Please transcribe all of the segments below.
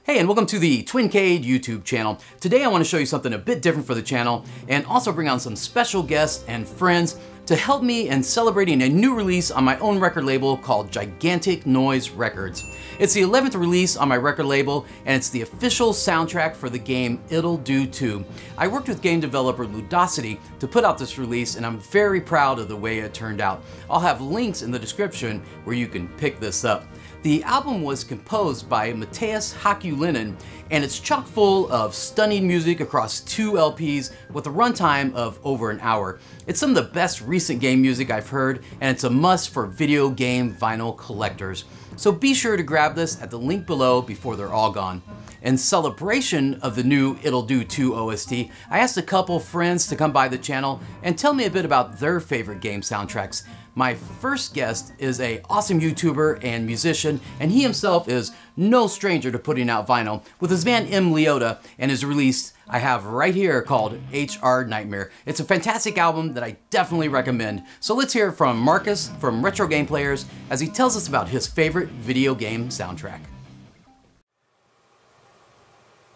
Hey, and welcome to the Twincade YouTube channel. Today I want to show you something a bit different for the channel and also bring on some special guests and friends to help me in celebrating a new release on my own record label called Gigantic Noise Records. It's the 11th release on my record label and it's the official soundtrack for the game Ittle 2. I worked with game developer Ludosity to put out this release and I'm very proud of the way it turned out. I'll have links in the description where you can pick this up. The album was composed by Matthias Hakulinen and it's chock full of stunning music across 2 LPs with a runtime of over an hour. It's some of the best recent game music I've heard and it's a must for video game vinyl collectors. So be sure to grab this at the link below before they're all gone. In celebration of the new Ittle 2 OST, I asked a couple friends to come by the channel and tell me a bit about their favorite game soundtracks. My first guest is an awesome YouTuber and musician, and he himself is no stranger to putting out vinyl with his band M. Leota and his release I have right here called HR Nightmare. It's a fantastic album that I definitely recommend. So let's hear from Marcus from Retro Game Players as he tells us about his favorite video game soundtrack.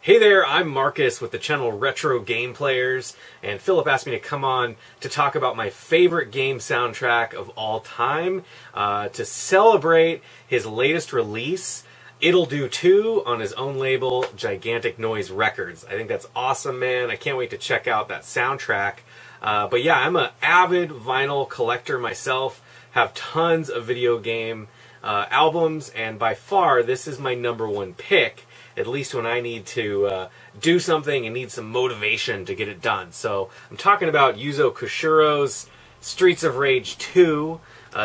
Hey there, I'm Marcus with the channel Retro Game Players, and Philip asked me to come on to talk about my favorite game soundtrack of all time to celebrate his latest release, Ittle 2, on his own label, Gigantic Noise Records. I think that's awesome, man. I can't wait to check out that soundtrack. But yeah, I'm an avid vinyl collector myself, have tons of video game albums, and by far, this is my #1 pick. At least when I need to do something and need some motivation to get it done. So I'm talking about Yuzo Koshiro's Streets of Rage 2.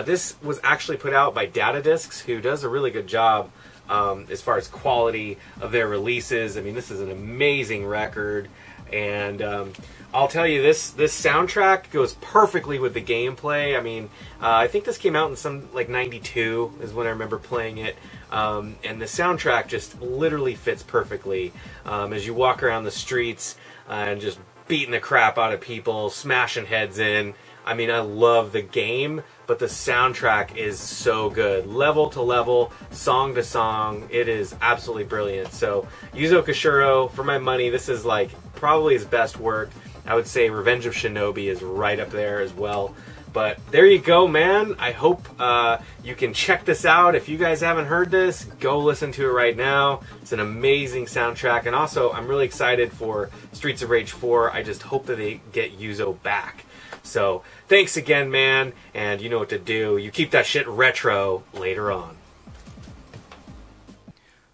This was actually put out by Data Discs, who does a really good job as far as quality of their releases. I mean, this is an amazing record, and I'll tell you, this soundtrack goes perfectly with the gameplay. I mean, I think this came out in some, like, 92 is when I remember playing it. And the soundtrack just literally fits perfectly as you walk around the streets and just beating the crap out of people, smashing heads in. I mean, I love the game, but the soundtrack is so good. Level to level, song to song, it is absolutely brilliant. So, Yuzo Koshiro, for my money, this is like probably his best work. I would say Revenge of Shinobi is right up there as well. But there you go, man. I hope you can check this out. If you guys haven't heard this, go listen to it right now. It's an amazing soundtrack. And also, I'm really excited for Streets of Rage 4. I just hope that they get Yuzo back. So, thanks again, man. And you know what to do. You keep that shit retro later on.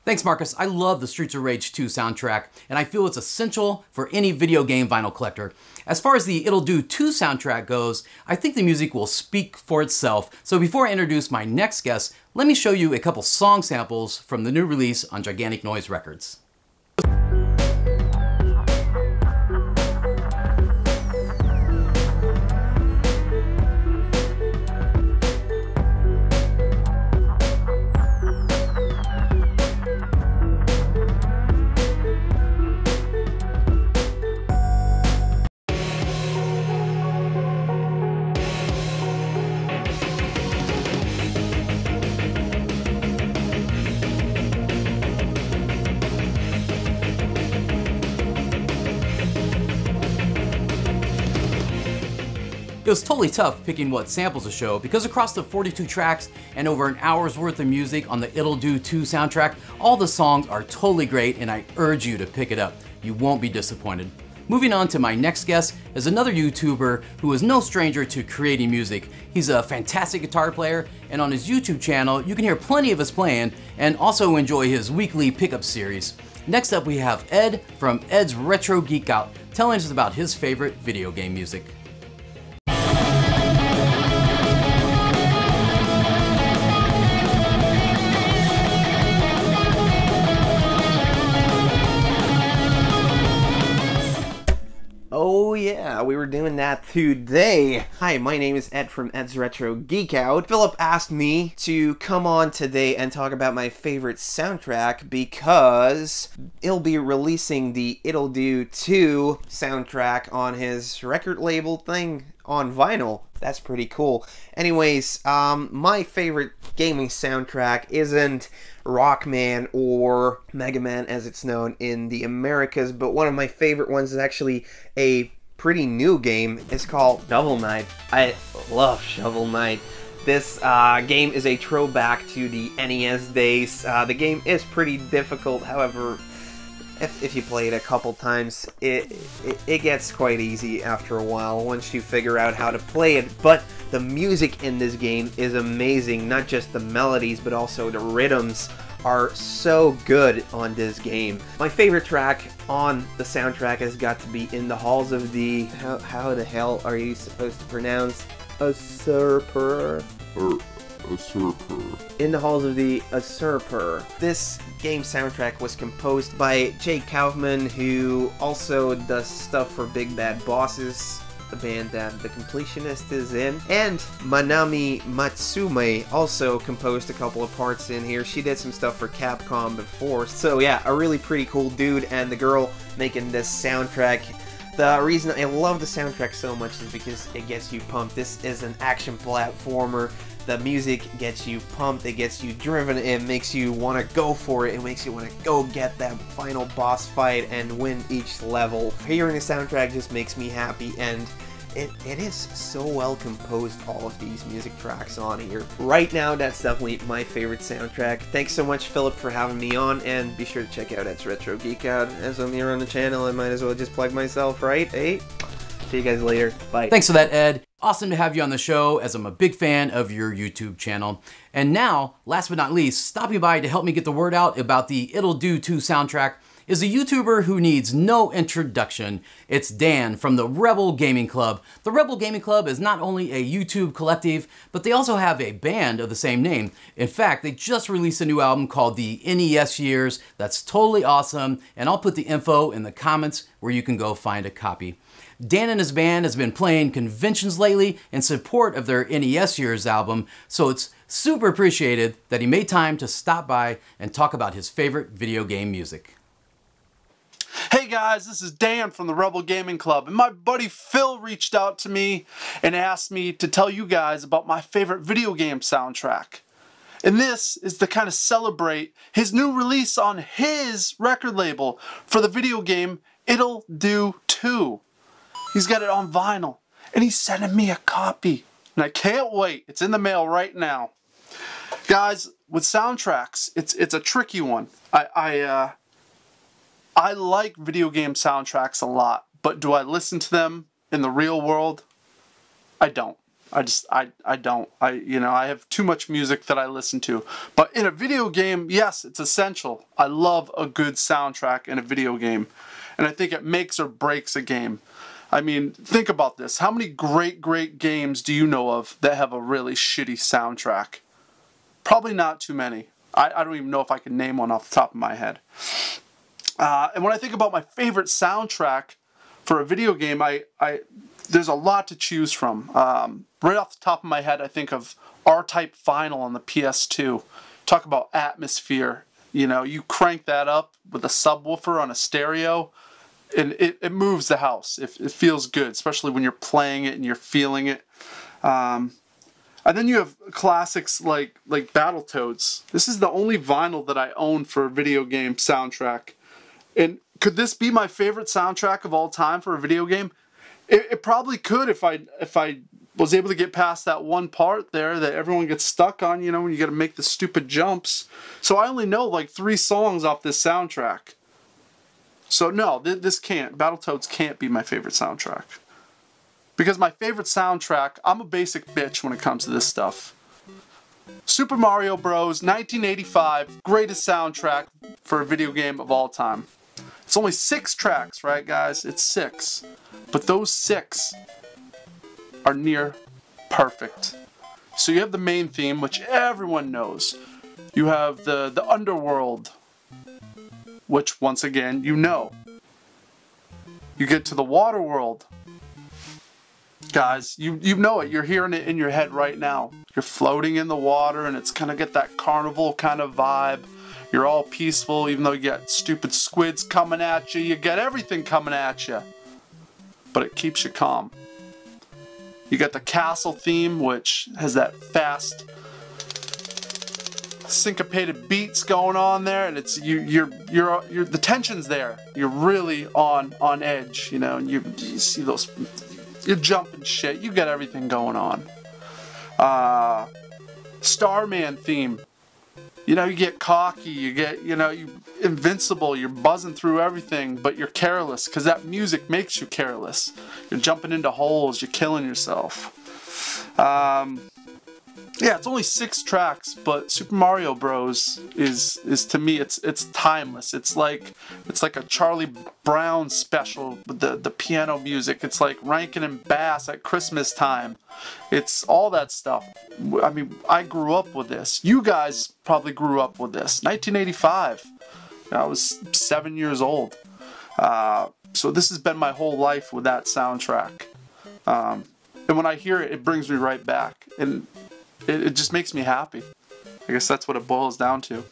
Thanks, Marcus. I love the Streets of Rage 2 soundtrack, and I feel it's essential for any video game vinyl collector. As far as the Ittle 2 soundtrack goes, I think the music will speak for itself. So before I introduce my next guest, let me show you a couple song samples from the new release on Gigantic Noise Records. It was totally tough picking what samples to show because across the 42 tracks and over an hour's worth of music on the Ittle 2 soundtrack, all the songs are totally great and I urge you to pick it up. You won't be disappointed. Moving on to my next guest is another YouTuber who is no stranger to creating music. He's a fantastic guitar player, and on his YouTube channel you can hear plenty of us playing and also enjoy his weekly pickup series. Next up we have Ed from Ed's Retro Geek Out telling us about his favorite video game music. Oh yeah, we were doing that today. Hi, my name is Ed from Ed's Retro Geek Out. Philip asked me to come on today and talk about my favorite soundtrack because he'll be releasing the Ittle 2 soundtrack on his record label thing on vinyl. That's pretty cool. Anyways, my favorite gaming soundtrack isn't Rockman or Mega Man as it's known in the Americas, but one of my favorite ones is actually a pretty new game. It's called Shovel Knight. I love Shovel Knight. This game is a throwback to the NES days. The game is pretty difficult, however, if you play it a couple times, it gets quite easy after a while once you figure out how to play it. But the music in this game is amazing. Not just the melodies, but also the rhythms are so good on this game. My favorite track on the soundtrack has got to be In the Halls of the... How the hell are you supposed to pronounce? Usurper? Usurper. In the Halls of the Usurper. This game soundtrack was composed by Jay Kaufman, who also does stuff for Big Bad Bosses, the band that The Completionist is in, and Manami Matsume also composed a couple of parts in here. She did some stuff for Capcom before, so yeah, a really pretty cool dude, and the girl making this soundtrack. The reason I love the soundtrack so much is because it gets you pumped. This is an action platformer. The music gets you pumped, it gets you driven, it makes you want to go for it, it makes you want to go get that final boss fight and win each level. Hearing the soundtrack just makes me happy, and it is so well composed, all of these music tracks on here. Right now, that's definitely my favorite soundtrack. Thanks so much, Philip, for having me on, and be sure to check out Ed's Retro Geek Out. As I'm here on the channel, I might as well just plug myself, right? Hey? See you guys later. Bye. Thanks for that, Ed. Awesome to have you on the show, as I'm a big fan of your YouTube channel. And now, last but not least, stopping by to help me get the word out about the Ittle 2 soundtrack is a YouTuber who needs no introduction. It's Dan from the Rebel Gaming Club. The Rebel Gaming Club is not only a YouTube collective, but they also have a band of the same name. In fact, they just released a new album called the NES Years. That's totally awesome, and I'll put the info in the comments where you can go find a copy. Dan and his band has been playing conventions lately in support of their NES Years album, so it's super appreciated that he made time to stop by and talk about his favorite video game music. Hey guys, this is Dan from the Rebel Gaming Club, and my buddy Phil reached out to me and asked me to tell you guys about my favorite video game soundtrack. And this is to kind of celebrate his new release on his record label for the video game Ittle 2. He's got it on vinyl, and he's sending me a copy, and I can't wait. It's in the mail right now. Guys, with soundtracks, it's a tricky one. I like video game soundtracks a lot, but do I listen to them in the real world? I don't. I don't. I have too much music that I listen to. But in a video game, yes, it's essential. I love a good soundtrack in a video game, and I think it makes or breaks a game. I mean, think about this. How many great games do you know of that have a really shitty soundtrack? Probably not too many. I don't even know if I can name one off the top of my head. And when I think about my favorite soundtrack for a video game, there's a lot to choose from. Right off the top of my head, I think of R-Type Final on the PS2. Talk about atmosphere. You know, you crank that up with a subwoofer on a stereo, and it moves the house. It feels good, especially when you're playing it and you're feeling it. And then you have classics like Battletoads. This is the only vinyl that I own for a video game soundtrack. And could this be my favorite soundtrack of all time for a video game? It probably could if I was able to get past that one part there that everyone gets stuck on, you know, when you got to make the stupid jumps. So I only know like 3 songs off this soundtrack. So no, this can't. Battletoads can't be my favorite soundtrack. Because my favorite soundtrack, I'm a basic bitch when it comes to this stuff. Super Mario Bros. 1985, greatest soundtrack for a video game of all time. It's only 6 tracks, right guys? It's 6. But those 6 are near perfect. So you have the main theme, which everyone knows. You have the underworld, which once again, you know. You get to the water world. Guys, you know it. You're hearing it in your head right now. You're floating in the water and it's kind of get that carnival kind of vibe. You're all peaceful even though you got stupid squids coming at you. You got everything coming at you. But it keeps you calm. You got the castle theme, which has that fast, syncopated beats going on there, and it's you're the tension's there. You're really on edge, you know, and you see those, you're jumping shit. You got everything going on. Starman theme. You know, you get cocky, you get, you know, you invincible, you're buzzing through everything, but you're careless, because that music makes you careless. You're jumping into holes, you're killing yourself. Yeah, it's only 6 tracks, but Super Mario Bros. is to me, it's timeless. It's like a Charlie Brown special with the piano music. It's like Rankin and Bass at Christmas time. It's all that stuff. I mean, I grew up with this. You guys probably grew up with this. 1985. I was 7 years old. So this has been my whole life with that soundtrack. And when I hear it, it brings me right back. And it just makes me happy. I guess that's what it boils down to.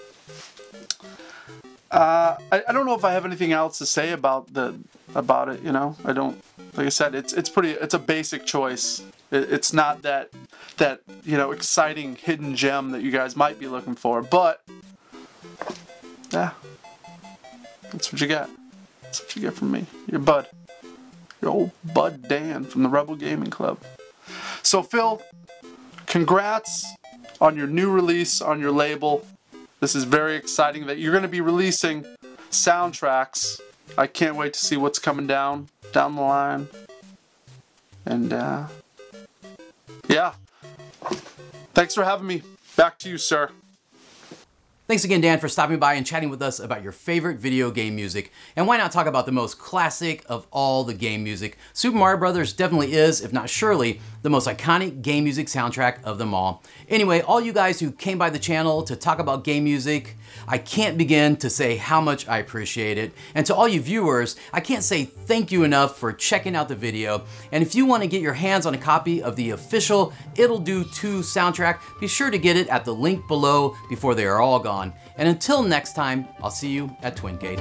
I don't know if I have anything else to say about it. You know, I don't. Like I said, it's a basic choice. It's not that you know, exciting hidden gem that you guys might be looking for, but yeah, that's what you get. That's what you get from me, your bud, your old bud Dan from the Rebel Gaming Club. So Phil, congrats on your new release on your label. This is very exciting that you're going to be releasing soundtracks. I can't wait to see what's coming down the line. And yeah, thanks for having me. Back to you, sir. Thanks again, Dan, for stopping by and chatting with us about your favorite video game music. And why not talk about the most classic of all the game music? Super Mario Bros. Definitely is, if not surely, the most iconic game music soundtrack of them all. Anyway, all you guys who came by the channel to talk about game music, I can't begin to say how much I appreciate it. And to all you viewers, I can't say thank you enough for checking out the video. And if you want to get your hands on a copy of the official Ittle 2 soundtrack, be sure to get it at the link below before they are all gone. And until next time, I'll see you at Twincade.